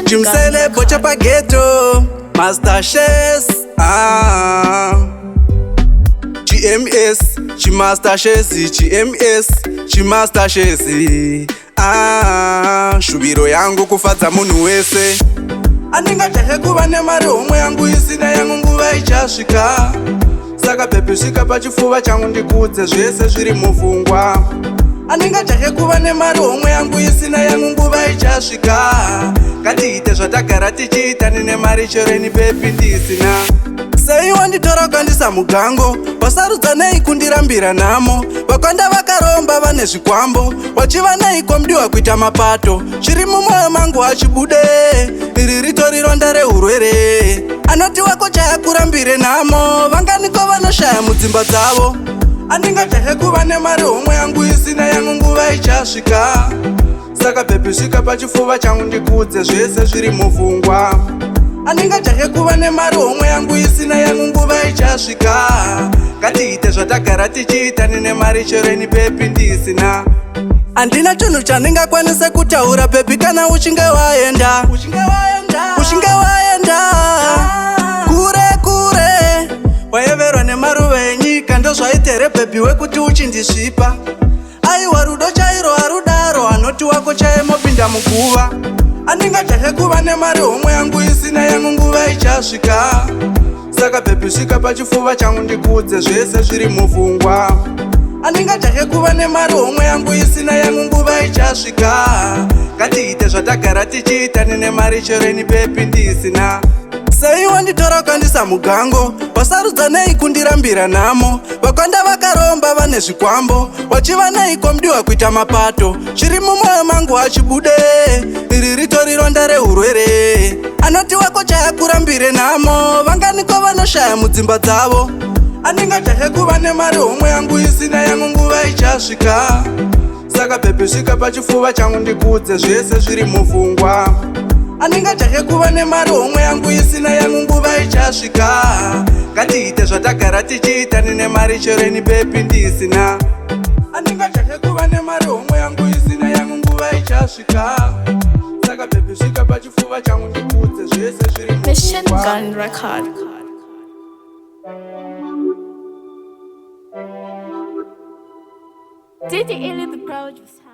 chimsele bocha pageto Master Shezz GMS Chimaster Shezz GMS Chimaster Shezz shuviro yangu kufadza munhu wese andingajahe kuva nemari homwe yangu isina yangu nguva ichasvika saka bhebhi svika pachifuva changu ndikudze zvese zviri mupfungwa andingajahe kuva nemari homwe yangu isina yangu nguva ichasvika ngatiite zvatagara tichiita nine mari chereni bhebhi ndisina sei wanditora ukandisa mugango wasarudza nei kundirambira nhamo vakanda vakaromba vane zvikwambo wachiva neiko mudiwa kuita mapato chiri mumwoyo mangu achibude iri ritori ronda reurwere anoti wako chayakurambire nhamo vanganiko vanoshaya mudzimba dzavo andingajahe kuva nemari homwe yangu isina yangu nguva ichasvika saka bhebhi svika pachifuva changu ndikudze zvese zviri mupfungwa andingajahe kuva nemari homwe yangu isina yangu nguva ichasvika ngatiite zvatagara tichiita nine mari chereni bhebhi ndisina handina chinhu chandingakwanise kutaura bhebhi kana uchinge waenda kure kure wayeverwa nemaruva enyika ndozvaitere bhebhi wekuti uchindisvipa aiwa rudo chairo harudaro anoti wako chaemopinda muguva andingajahe kuva nemari homwe yangu isina yangu nguva ichasvika saka bhebhi svika pachifuva changu ndikudze zvese zviri mupfungwa andingajahe kuva nemari homwe yangu isina yangu nguva ichasvika ngatiite zvatagara tichiita nine mari chereni bhebhi ndisina sei wanditora ukandisa mugango wasarudza nei kundirambira nhamo vakanda vakaromba vane zvikwambo wachiva neiko mudiwa kuita mapato chiri mumwoyo mangu achibude iri ritori ronda reurwere anoti wako chayakurambire nhamo vanganiko vanoshaya mudzimba dzavo andingajahe kuva nemari homwe yangu isina yangu nguva ichasvika saka bhebhi svika pachifuva changu ndikudze zvese zviri mupfungwa andingajahe kuva nemari homwe yangu isina yangu nguva ichasvika ngatiite zvatagara tichiita nine mari chereni bhebhi ndisina andingajahe kuva nemari homwe yangu isina yangu nguva ichasvika saka bhebhi svika pachifuva changu ndikudze zvese zviri mupfungwa Did Elly the producer?